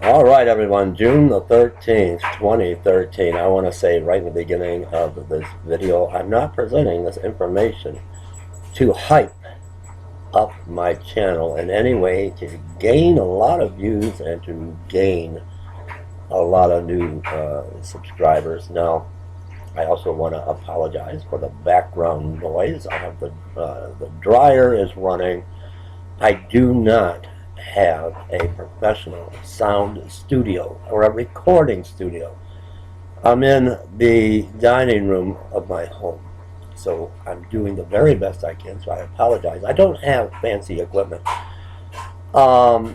All right, everyone, June the 13th, 2013. I want to say right in the beginning of this video, I'm not presenting this information to hype up my channel in any way to gain a lot of views and to gain a lot of new subscribers. Now, I also want to apologize for the background noise. I have the dryer is running. I do not have a professional sound studio or a recording studio. I'm in the dining room of my home, so I'm doing the very best I can, so I apologize. I don't have fancy equipment and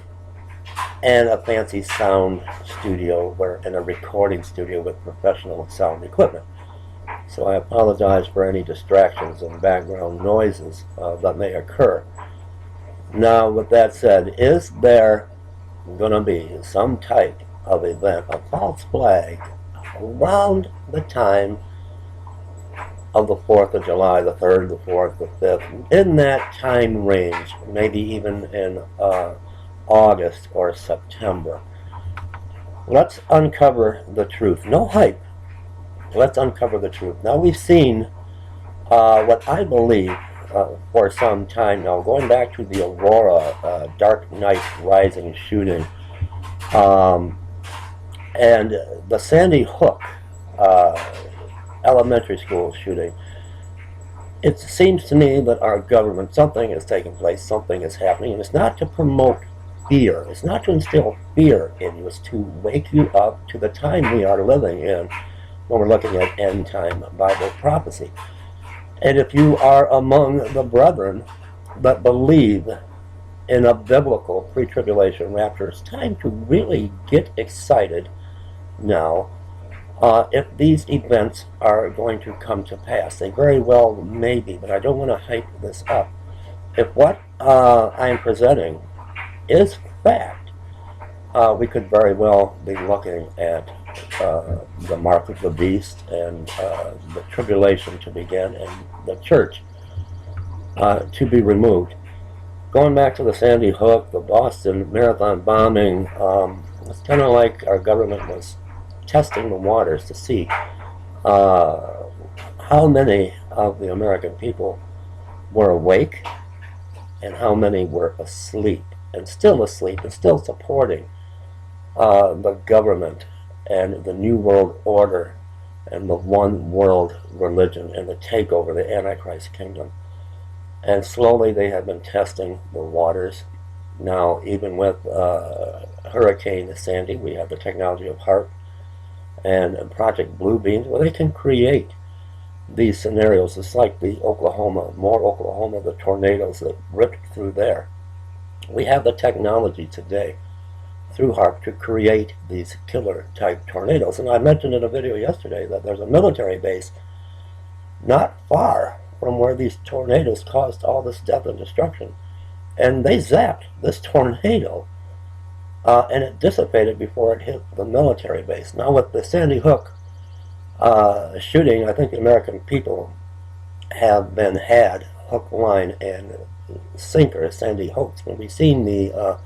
a fancy sound studio and a recording studio with professional sound equipment. So I apologize for any distractions and background noises that may occur. Now, with that said, is there going to be some type of event, a false flag, around the time of the 4th of July, the 3rd, the 4th, the 5th, in that time range, maybe even in August or September? Let's uncover the truth. No hype. Let's uncover the truth. Now, we've seen what I believe for some time now, going back to the Aurora Dark Knight Rising shooting and the Sandy Hook elementary school shooting. It seems to me that our government, something is taking place, something is happening, and it's not to promote fear. It's not to instill fear in you. It's to wake you up to the time we are living in when we're looking at end-time Bible prophecy. And if you are among the brethren that believe in a biblical pre-tribulation rapture, it's time to really get excited now if these events are going to come to pass. They very well may be, but I don't want to hype this up. If what I am presenting is fact, we could very well be looking at the mark of the beast and the tribulation to begin and the church to be removed. Going back to the Sandy Hook, the Boston Marathon bombing, it's kind of like our government was testing the waters to see how many of the American people were awake and how many were asleep and still supporting the government and the New World Order and the one world religion and the takeover, the Antichrist kingdom. And slowly they have been testing the waters. Now, even with Hurricane Sandy, we have the technology of HAARP and Project Bluebeam, where they can create these scenarios. It's like the Oklahoma, the tornadoes that ripped through there. We have the technology today through HAARP to create these killer type tornadoes. And I mentioned in a video yesterday that there's a military base not far from where these tornadoes caused all this death and destruction. And they zapped this tornado and it dissipated before it hit the military base. Now with the Sandy Hook shooting, I think the American people have been had hook, line, and sinker, Sandy Hooks. When we've seen the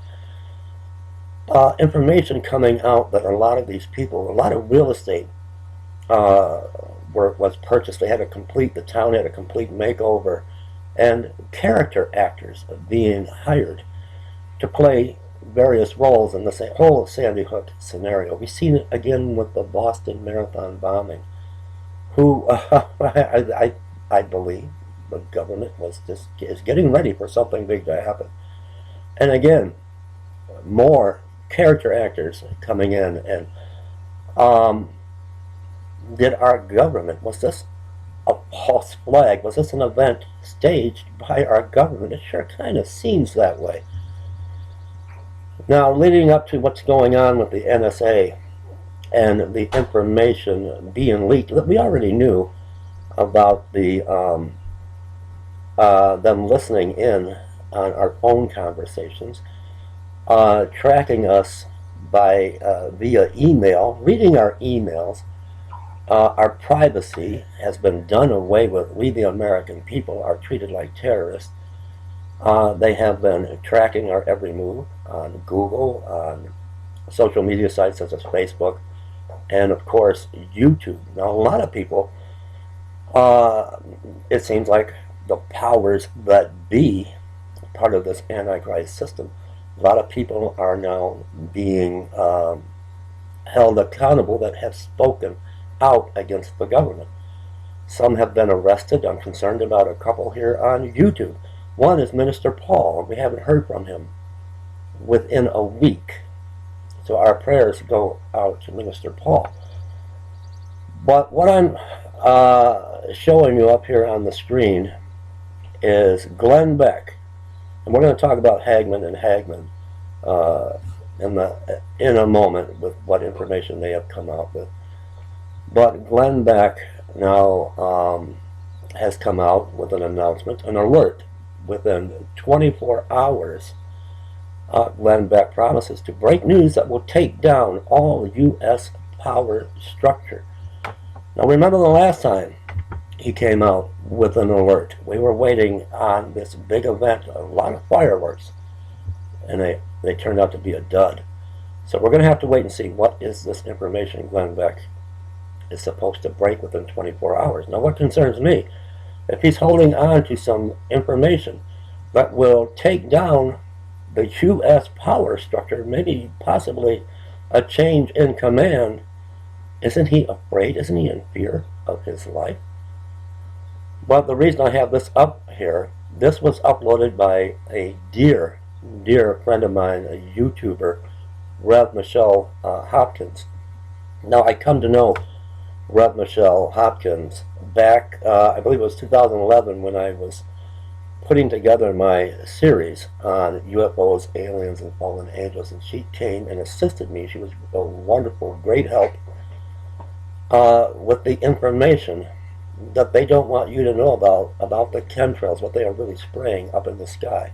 information coming out that a lot of these people, a lot of real estate was purchased. They had the town had a complete makeover, and character actors being hired to play various roles in the whole Sandy Hook scenario. We've seen it again with the Boston Marathon bombing, who I believe the government is getting ready for something big to happen. And again, more character actors coming in. And did our government, was this a false flag? Was this an event staged by our government? It sure kind of seems that way. Now, leading up to what's going on with the NSA and the information being leaked that we already knew about them listening in on our phone conversations, tracking us by via email, reading our emails. Our privacy has been done away with. We, the American people, are treated like terrorists. They have been tracking our every move on Google, on social media sites such as Facebook, and of course YouTube. Now, a lot of people, it seems like the powers that be, part of this Antichrist system, a lot of people are now being held accountable that have spoken out against the government. Some have been arrested. I'm concerned about a couple here on YouTube. One is Minister Paul, and we haven't heard from him within a week. So our prayers go out to Minister Paul. But what I'm showing you up here on the screen is Glenn Beck. And we're going to talk about Hagmann and Hagmann in a moment with what information they have come out with. But Glenn Beck now has come out with an announcement, an alert. Within 24 hours, Glenn Beck promises to break news that will take down all U.S. power structure. Now remember the last time he came out with an alert. We were waiting on this big event, a lot of fireworks, and they turned out to be a dud. So we're going to have to wait and see what is this information Glenn Beck is supposed to break within 24 hours. Now what concerns me, if he's holding on to some information that will take down the U.S. power structure, maybe possibly a change in command, isn't he afraid? Isn't he in fear of his life? But the reason I have this up here, this was uploaded by a dear friend of mine, a YouTuber, Rev Michelle Hopkins. Now I come to know Rev Michelle Hopkins back, I believe it was 2011, when I was putting together my series on UFOs, aliens, and fallen angels, and she came and assisted me. She was a wonderful, great help with the information that they don't want you to know about the chemtrails, what they are really spraying up in the sky,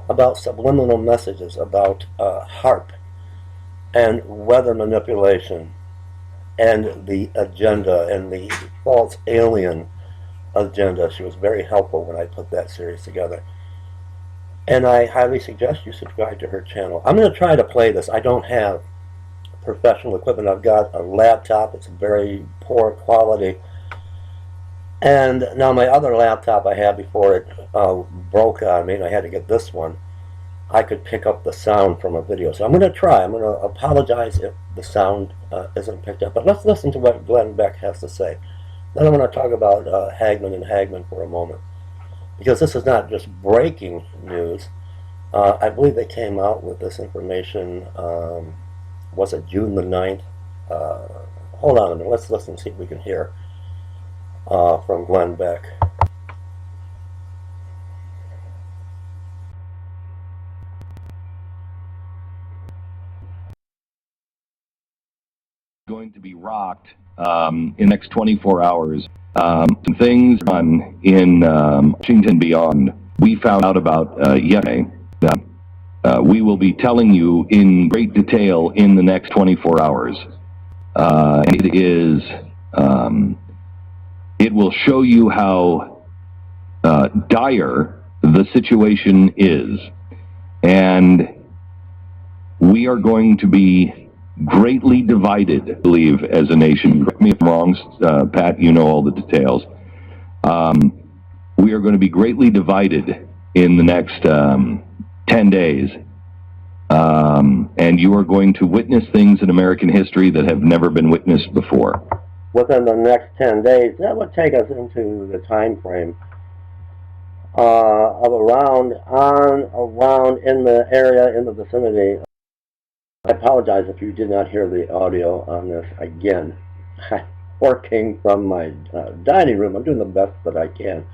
about subliminal messages, about HAARP, and weather manipulation, and the agenda, and the false alien agenda. She was very helpful when I put that series together. And I highly suggest you subscribe to her channel. I'm going to try to play this. I don't have professional equipment. I've got a laptop. It's very poor quality. And now my other laptop I had before it broke on me, and I had to get this one, I could pick up the sound from a video. So I'm going to try. I'm going to apologize if the sound isn't picked up. But let's listen to what Glenn Beck has to say. Then I'm going to talk about Hagmann and Hagmann for a moment. Because this is not just breaking news. I believe they came out with this information, was it June the 9th? Hold on a minute. Let's listen and see if we can hear from Glenn Beck. Going to be rocked in the next 24 hours. Things in Washington beyond we found out about yesterday. We will be telling you in great detail in the next 24 hours. It will show you how dire the situation is, and we are going to be greatly divided, I believe, as a nation. Correct me if I'm wrong, Pat, you know all the details. We are going to be greatly divided in the next 10 days. And you are going to witness things in American history that have never been witnessed before. Within the next 10 days, that would take us into the time frame of around in the area, in the vicinity. I apologize if you did not hear the audio on this. Again, I'm working from my dining room. I'm doing the best that I can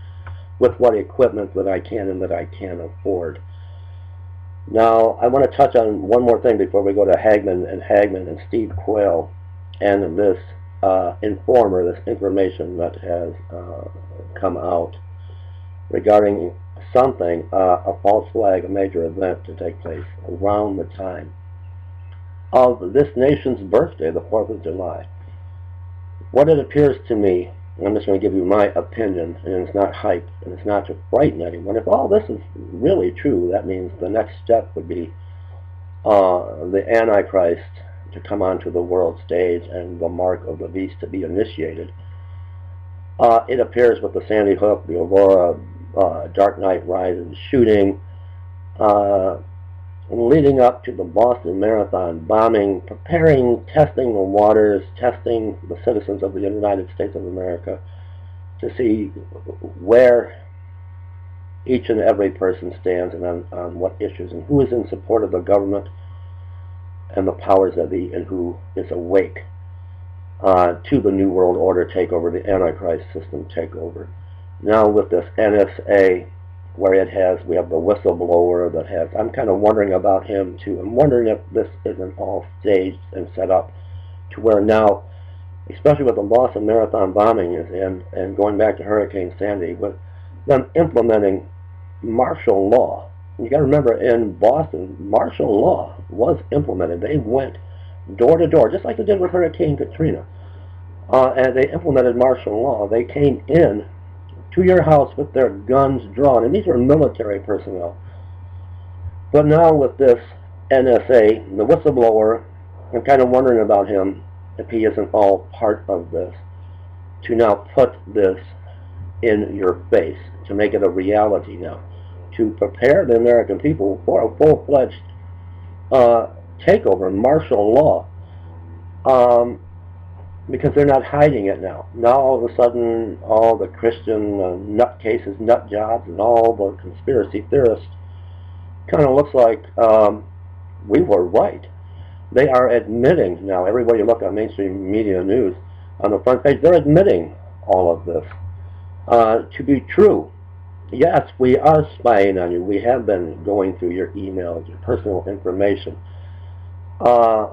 with what equipment that I can and that I can afford. Now, I want to touch on one more thing before we go to Hagmann and Steve Quayle and this informer, this information that has come out regarding something, a false flag, a major event to take place around the time of this nation's birthday, the 4th of July. What it appears to me, and I'm just going to give you my opinion, and it's not hype, and it's not to frighten anyone. If all this is really true, that means the next step would be the Antichrist to come onto the world stage and the mark of the beast to be initiated. It appears with the Sandy Hook, the Aurora, Dark Knight Rises shooting, leading up to the Boston Marathon bombing, preparing, testing the waters, testing the citizens of the United States of America to see where each and every person stands and on what issues, and who is in support of the government and the powers that be, and who is awake to the New World Order takeover, the Antichrist system takeover. Now with this NSA, where we have the whistleblower that has, I'm kind of wondering about him too. I'm wondering if this isn't all staged and set up to where now, especially with the Boston Marathon bombing and going back to Hurricane Sandy, with them implementing martial law. You got to remember, in Boston, martial law was implemented. They went door to door, just like they did with Hurricane Katrina, and they implemented martial law. They came in to your house with their guns drawn, and these were military personnel. But now with this NSA, the whistleblower, I'm kind of wondering about him, if he isn't all part of this, to now put this in your face, to make it a reality now, to prepare the American people for a full-fledged takeover, martial law, because they're not hiding it now. Now all of a sudden, all the Christian nutcases, nut jobs, and all the conspiracy theorists kind of looks like we were right. They are admitting now, everywhere you look on mainstream media news, on the front page, they're admitting all of this to be true. Yes, we are spying on you. We have been going through your emails, your personal information.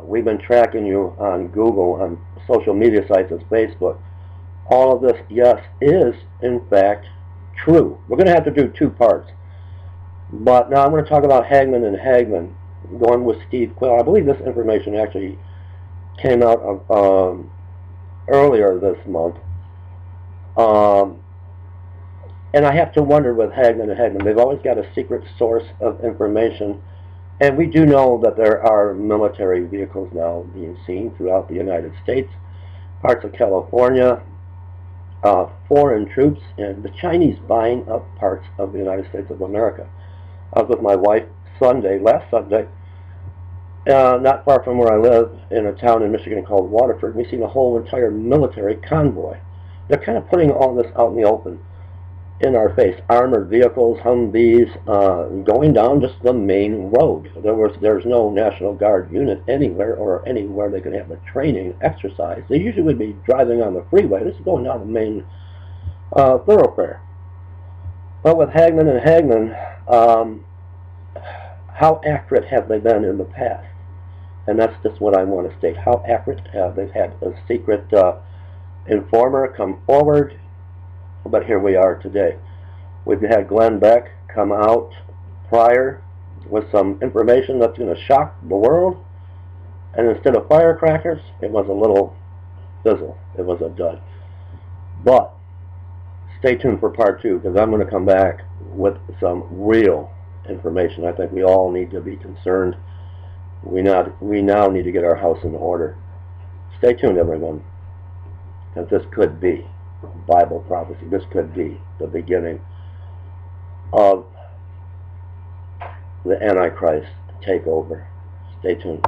We've been tracking you on Google, on social media sites as Facebook. All of this, yes, is in fact true. We're going to have to do two parts. But now I'm going to talk about Hagmann and Hagmann, going with Steve Quayle. I believe this information actually came out of, earlier this month. And I have to wonder with Hagmann and Hagmann, they've always got a secret source of information. And we do know that there are military vehicles now being seen throughout the United States, parts of California, foreign troops, and the Chinese buying up parts of the United States of America. I was with my wife last Sunday, not far from where I live, in a town in Michigan called Waterford. We've seen a whole entire military convoy. They're kind of putting all this out in the open, in our face. Armored vehicles, Humvees, going down just the main road. There's no National Guard unit anywhere, or anywhere they could have a training exercise. They usually would be driving on the freeway. This is going down the main thoroughfare. But with Hagmann and Hagmann, how accurate have they been in the past? And that's just what I want to state. How accurate have they had a secret informer come forward? But here we are today. We've had Glenn Beck come out prior with some information that's going to shock the world, and instead of firecrackers, it was a little fizzle. It was a dud. But stay tuned for part two, because I'm going to come back with some real information. I think we all need to be concerned. We now need to get our house in order. Stay tuned, everyone, because this could be Bible prophecy. This could be the beginning of the Antichrist takeover. Stay tuned.